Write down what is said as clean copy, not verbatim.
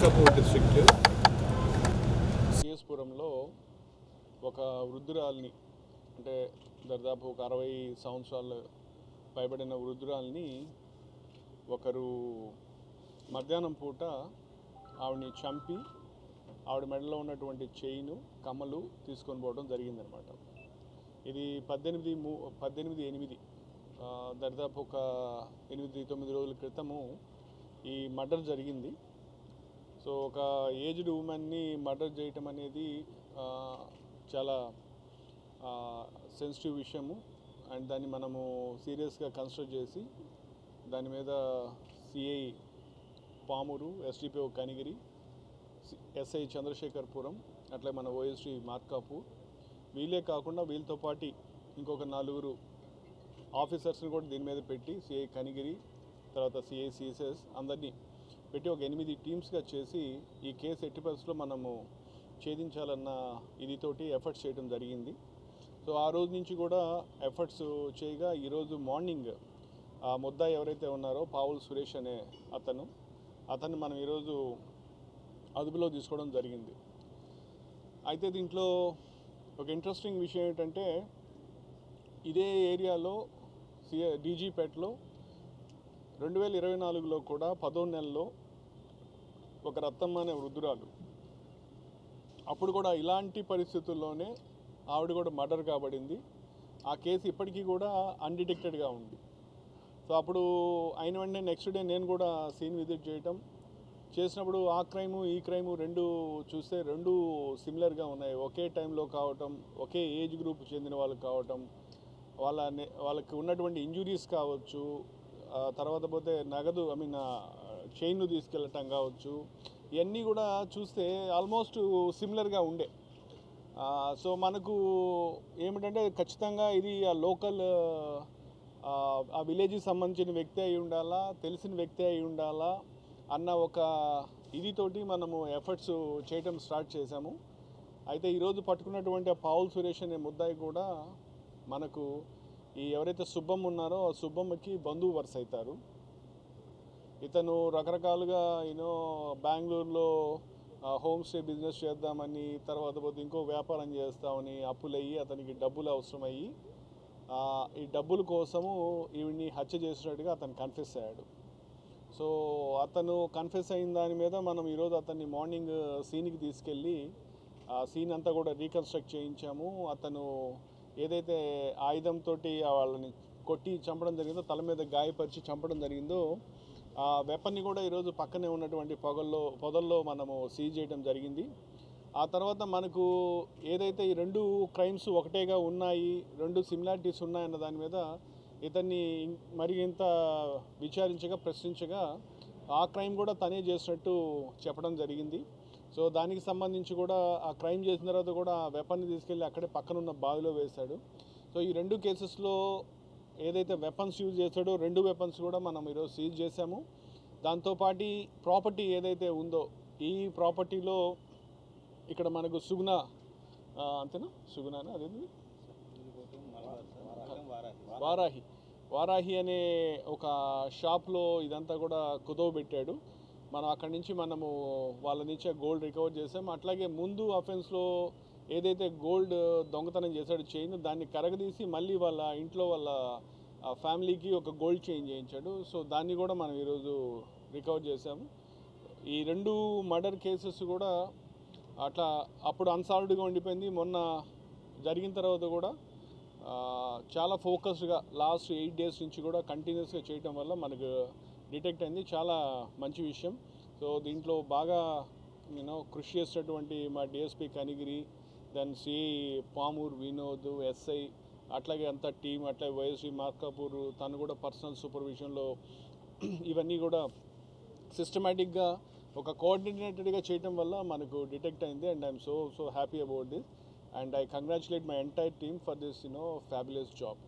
Markapur district సిఎస్పురంలో ఒక వృద్ధురాల్ని, అంటే దాదాపు ఒక 60 సంవత్సరాలు పైబడిన వృద్ధురాల్ని ఒకరు మధ్యాహ్నం పూట ఆవిడని చంపి ఆవిడ మెడలో ఉన్నటువంటి చైను కమ్మలు తీసుకొని పోవడం జరిగిందనమాట. ఇది 18/8 దాదాపు ఒక 8-9 రోజుల క్రితము ఈ మర్డర్ జరిగింది. సో ఒక ఏజ్డ్ ఉమెన్ని మర్డర్ చేయటం అనేది చాలా సెన్సిటివ్ విషయము. అండ్ దాన్ని మనము సీరియస్గా కన్సిడర్ చేసి దాని మీద CI Pamuru, SDPO Kanigiri, SI Chandrasekharpuram, అట్లా మన ఓఎస్డి మార్కాపూర్, వీళ్ళే కాకుండా వీళ్ళతో పాటు ఇంకొక 4 ఆఫీసర్స్ని కూడా దీని మీద పెట్టి సిఐ కనిగిరి, తర్వాత సిఐ సిఎస్ఎస్ అందరినీ పెట్టి ఒక 8 టీమ్స్గా చేసి ఈ కేసు ఎట్టి పరిస్థితుల్లో మనము ఛేదించాలన్న ఇదితోటి ఎఫర్ట్స్ చేయడం జరిగింది. సో ఆ రోజు నుంచి కూడా ఎఫర్ట్స్ చేయగా ఈరోజు మార్నింగ్ ఆ ముద్దాయి ఎవరైతే ఉన్నారో పావుల్ సురేష్ అనే అతన్ని మనం ఈరోజు అదుపులో తీసుకోవడం జరిగింది. అయితే దీంట్లో ఒక ఇంట్రెస్టింగ్ విషయం ఏంటంటే, ఇదే ఏరియాలో డీజీపేటలో 2024లో కూడా 10వ నెలలో ఒక రత్తమ్మ అనే వృద్ధురాలు, అప్పుడు కూడా ఇలాంటి పరిస్థితుల్లోనే ఆవిడ కూడా మర్డర్ కాబడింది. ఆ కేసు ఇప్పటికీ కూడా అన్డిటెక్టెడ్గా ఉంది. సో అప్పుడు అయిన వెంటనే నెక్స్ట్ డే నేను కూడా సీన్ విజిట్ చేసినప్పుడు ఆ క్రైము ఈ క్రైము రెండు చూస్తే రెండు సిమిలర్గా ఉన్నాయి. ఒకే టైంలో కావటం, ఒకే ఏజ్ గ్రూప్ చెందిన వాళ్ళు కావటం, వాళ్ళకి ఉన్నటువంటి ఇంజురీస్ కావచ్చు, తర్వాత పోతే నగదు చైన్ను తీసుకెళ్ళటం కావచ్చు, ఇవన్నీ కూడా చూస్తే ఆల్మోస్ట్ సిమిలర్గా ఉండే. సో మనకు ఏమిటంటే ఖచ్చితంగా ఇది ఆ లోకల్ ఆ విలేజ్కి సంబంధించిన వ్యక్తి అయి ఉండాలా, తెలిసిన వ్యక్తి అయి ఉండాలా అన్న ఒక ఇదితోటి మనము ఎఫర్ట్స్ చేయటం స్టార్ట్ చేశాము. అయితే ఈరోజు పట్టుకున్నటువంటి ఆ పావుల్ సురేష్ అనే ముద్దాయి కూడా మనకు ఈ ఎవరైతే సుబ్బమ్మ ఉన్నారో ఆ సుబ్బమ్మకి బంధువు వరుస అవుతారు. ఇతను రకరకాలుగా బెంగళూరులో హోమ్ స్టే బిజినెస్ చేద్దామని, తర్వాత పోతే ఇంకో వ్యాపారం చేస్తామని అప్పులయ్యి అతనికి డబ్బులు అవసరమయ్యి ఈ డబ్బుల కోసము ఈవిడ్ని హత్య చేసినట్టుగా అతను కన్ఫెస్ అయ్యాడు. సో అతను కన్ఫెస్ అయిన దాని మీద మనం ఈరోజు అతన్ని మార్నింగ్ సీన్కి తీసుకెళ్ళి ఆ సీన్ అంతా కూడా రీకన్స్ట్రక్ట్ చేయించాము. అతను ఏదైతే ఆయుధంతో వాళ్ళని కొట్టి చంపడం జరిగిందో, తల మీద గాయపరిచి చంపడం జరిగిందో, ఆ వెపన్ని కూడా ఈరోజు పక్కనే ఉన్నటువంటి పొదల్లో మనము సీజ్ చేయడం జరిగింది. ఆ తర్వాత మనకు ఏదైతే ఈ 2 క్రైమ్స్ ఒకటేగా ఉన్నాయి, 2 సిమిలారిటీస్ ఉన్నాయన్న దాని మీద ఇతన్ని మరింత ప్రశ్నించగా ఆ క్రైమ్ కూడా తనే చేసినట్టు చెప్పడం జరిగింది. సో దానికి సంబంధించి కూడా ఆ క్రైమ్ చేసిన తర్వాత కూడా ఆ వెపన్ని తీసుకెళ్ళి అక్కడే పక్కనున్న బావిలో వేశాడు. సో ఈ 2 కేసెస్లో ఏదైతే వెపన్స్ యూజ్ చేశాడో 2 వెపన్స్ కూడా మనం ఈరోజు సీజ్ చేశాము. దాంతోపాటు ప్రాపర్టీ ఏదైతే ఉందో, ఈ ప్రాపర్టీలో ఇక్కడ మనకు సుగుణ అంతేనా, సుగుణనా అదేంటి, వారాహి అనే ఒక షాప్లో ఇదంతా కూడా కుదవబెట్టాడు. మనం అక్కడి నుంచి మనము వాళ్ళ నుంచి గోల్డ్ రికవర్ చేసాం. అట్లాగే ముందు అఫెన్స్లో ఏదైతే గోల్డ్ దొంగతనం చేశాడు చైన్, దాన్ని కరగదీసి మళ్ళీ వాళ్ళ ఇంట్లో వాళ్ళ ఫ్యామిలీకి ఒక గోల్డ్ చైన్ చేయించాడు. సో దాన్ని కూడా మనం ఈరోజు రికవర్ చేసాము. ఈ 2 మర్డర్ కేసెస్ కూడా అట్లా అప్పుడు అన్సాల్వ్డ్గా ఉండిపోయింది. మొన్న జరిగిన తర్వాత కూడా చాలా ఫోకస్డ్గా లాస్ట్ 8 days నుంచి కూడా కంటిన్యూస్గా చేయటం వల్ల మనకు డిటెక్ట్ అయింది. చాలా మంచి విషయం. సో దీంట్లో బాగా కృషి చేసినటువంటి మా DSP Kanigiri, then CI Pamur Vinod, SI, అట్లాగే అంతా టీం, అట్లాగే వైఎస్డి మార్కాపూర్ తను కూడా పర్సనల్ సూపర్విజన్లో ఇవన్నీ కూడా సిస్టమేటిక్గా ఒక కోఆర్డినేటెడ్గా చేయటం వల్ల మనకు డిటెక్ట్ అయింది. And I'm so happy about this, and I congratulate my entire team for this fabulous job.